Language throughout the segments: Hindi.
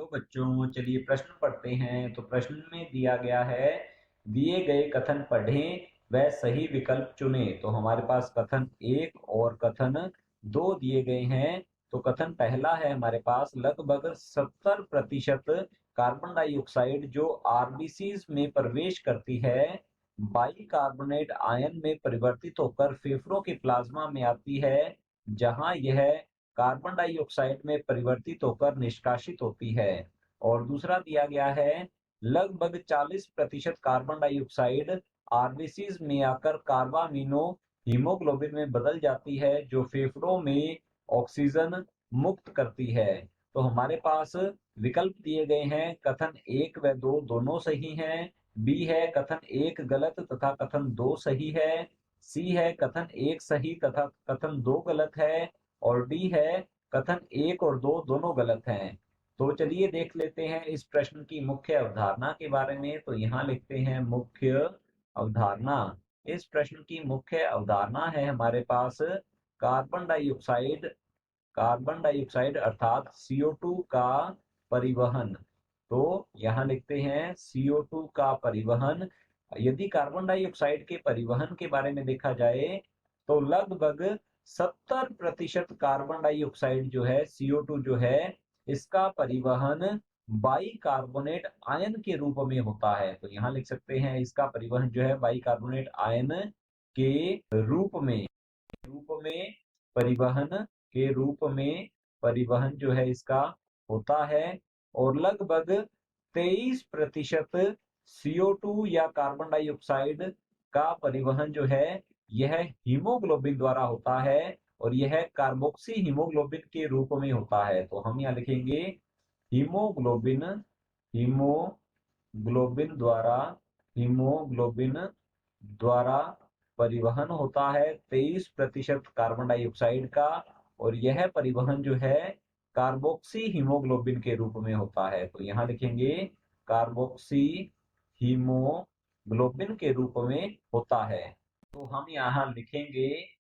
हेलो बच्चों, चलिए प्रश्न पढ़ते हैं। तो प्रश्न में दिया गया है, दिए गए कथन पढ़ें व सही विकल्प चुनें। तो हमारे पास कथन 1 और कथन 2 दिए गए हैं। तो कथन पहला है हमारे पास, लगभग 70% कार्बन डाइऑक्साइड जो आरबीसीज में प्रवेश करती है बाइकार्बोनेट आयन में परिवर्तित होकर फेफड़ों के प्लाज्मा में आती है, जहां यह कार्बन डाइऑक्साइड में परिवर्तित होकर निष्कासित होती है। और दूसरा दिया गया है, लगभग 40% कार्बन डाइऑक्साइड आरबीसीज में आकर कार्बामिनो हीमोग्लोबिन में बदल जाती है, जो फेफड़ों में ऑक्सीजन मुक्त करती है। तो हमारे पास विकल्प दिए गए हैं, कथन 1 व 2 दोनों सही हैं। बी है कथन 1 गलत तथा कथन 2 सही है। सी है कथन 1 सही तथा कथन 2 गलत है। और डी है कथन 1 और 2 दोनों गलत हैं। तो चलिए देख लेते हैं इस प्रश्न की मुख्य अवधारणा के बारे में। तो यहाँ लिखते हैं मुख्य अवधारणा। इस प्रश्न की मुख्य अवधारणा है हमारे पास, कार्बन डाइऑक्साइड कार्बन डाइऑक्साइड अर्थात CO2 का परिवहन। तो यहाँ लिखते हैं CO2 का परिवहन। यदि कार्बन डाइऑक्साइड के परिवहन के बारे में देखा जाए तो लगभग 70% कार्बन डाइऑक्साइड जो है, CO2 जो है, इसका परिवहन बाइकार्बोनेट आयन के रूप में होता है। तो यहाँ लिख सकते हैं, इसका परिवहन जो है बाइकार्बोनेट आयन के रूप में परिवहन परिवहन जो है इसका होता है। और लगभग 23% CO2 या कार्बन डाइऑक्साइड का परिवहन जो है यह हीमोग्लोबिन द्वारा होता है, और यह कार्बोक्सी हीमोग्लोबिन के रूप में होता है। तो हम यहाँ लिखेंगे हीमोग्लोबिन हीमोग्लोबिन द्वारा हीमोग्लोबिन द्वारा परिवहन होता है 23% कार्बन डाइऑक्साइड का, और यह परिवहन जो है कार्बोक्सी हीमोग्लोबिन के रूप में होता है। तो यहाँ लिखेंगे कार्बोक्सी हीमोग्लोबिन के रूप में होता है। तो हम यहाँ लिखेंगे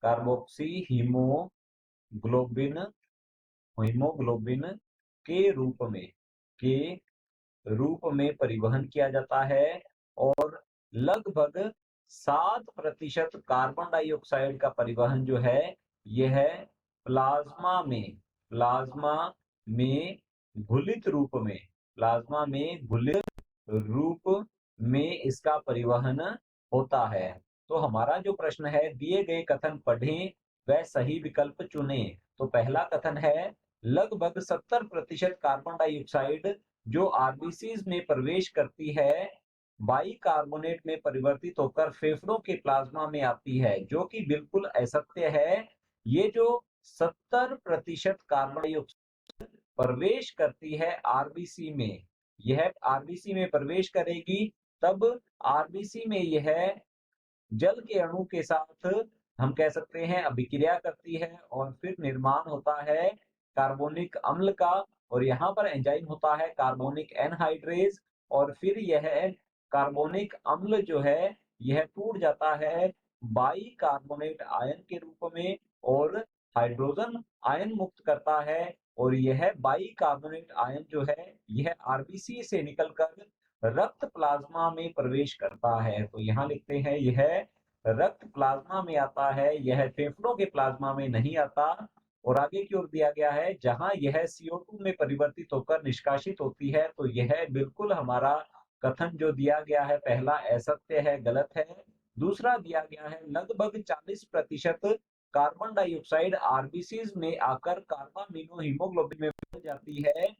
कार्बोक्सी हीमोग्लोबिन हीमोग्लोबिन के रूप में परिवहन किया जाता है। और लगभग 7% कार्बन डाइऑक्साइड का परिवहन जो है यह प्लाज्मा में घुलित रूप में इसका परिवहन होता है। तो हमारा जो प्रश्न है, दिए गए कथन पढ़ें व सही विकल्प चुनें। तो पहला कथन है, लगभग 70% कार्बन डाइऑक्साइड जो आरबीसीज में प्रवेश करती है बाइकार्बोनेट में परिवर्तित होकर फेफड़ों के प्लाज्मा में आती है, जो कि बिल्कुल असत्य है। ये जो 70% कार्बन डाइऑक्साइड प्रवेश करती है आरबीसी में, यह आरबीसी में प्रवेश करेगी, तब आरबीसी में यह जल के अणु के साथ हम कह सकते हैं अभिक्रिया करती है, और फिर निर्माण होता है कार्बोनिक अम्ल का। और यहाँ पर एंजाइम होता है कार्बोनिक एनहाइड्रेज, और फिर यह कार्बोनिक अम्ल जो है यह टूट जाता है बाइकार्बोनेट आयन के रूप में, और हाइड्रोजन आयन मुक्त करता है। और यह बाइकार्बोनेट आयन जो है यह आरबीसी से निकलकर रक्त प्लाज्मा में प्रवेश करता है। तो यहाँ लिखते हैं, यह रक्त प्लाज्मा में आता है, यह फेफड़ों के प्लाज्मा में नहीं आता। और आगे की ओर दिया गया है, जहां यह CO2 में परिवर्तित होकर निष्कासित होती है। तो यह बिल्कुल हमारा कथन जो दिया गया है पहला असत्य है, गलत है। दूसरा दिया गया है, लगभग 40% कार्बन डाइऑक्साइड आरबीसीज में आकर कार्बामिनो हीमोग्लोबिन में बदल जाती है,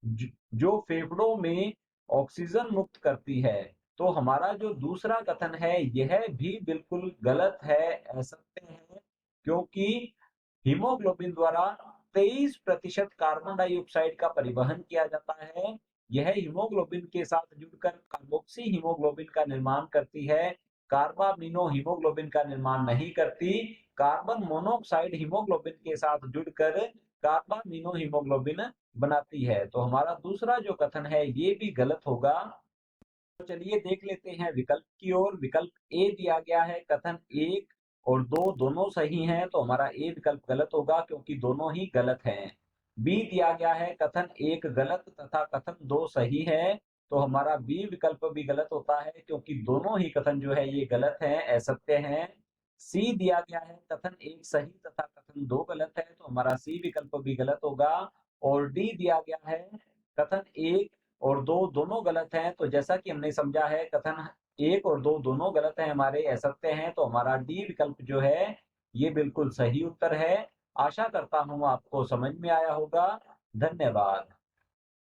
जो फेफड़ों में ऑक्सीजन मुक्त करती है। तो हमारा जो दूसरा कथन है यह भी बिल्कुल गलत है, असत्य है, क्योंकि हीमोग्लोबिन द्वारा 23% कार्बन डाइऑक्साइड का परिवहन किया जाता है। यह हीमोग्लोबिन के साथ जुड़कर कार्बोक्सी हीमोग्लोबिन का निर्माण करती है, कार्बामिनो हीमोग्लोबिन का निर्माण नहीं करती। कार्बन मोनोऑक्साइड हीमोग्लोबिन के साथ जुड़कर कार्बामिनो हीमोग्लोबिन बनाती है। तो हमारा दूसरा जो कथन है ये भी गलत होगा। तो चलिए देख लेते हैं विकल्प की ओर। विकल्प ए दिया गया है, कथन 1 और 2 दोनों सही हैं। तो हमारा ए विकल्प गलत होगा, क्योंकि दोनों ही गलत हैं। बी दिया गया है कथन 1 गलत तथा कथन 2 सही है, तो हमारा बी विकल्प भी गलत होता है क्योंकि दोनों ही कथन जो है ये गलत हैं, असत्य हैं। सी दिया गया है कथन 1 सही तथा कथन 2 गलत है, तो हमारा सी विकल्प भी गलत होगा। और डी दिया गया है कथन 1 और 2 दोनों गलत हैं, तो जैसा कि हमने समझा है कथन 1 और 2 दोनों गलत हैं, हमारे असत्य हैं, तो हमारा डी विकल्प जो है ये बिल्कुल सही उत्तर है। आशा करता हूँ आपको समझ में आया होगा। धन्यवाद।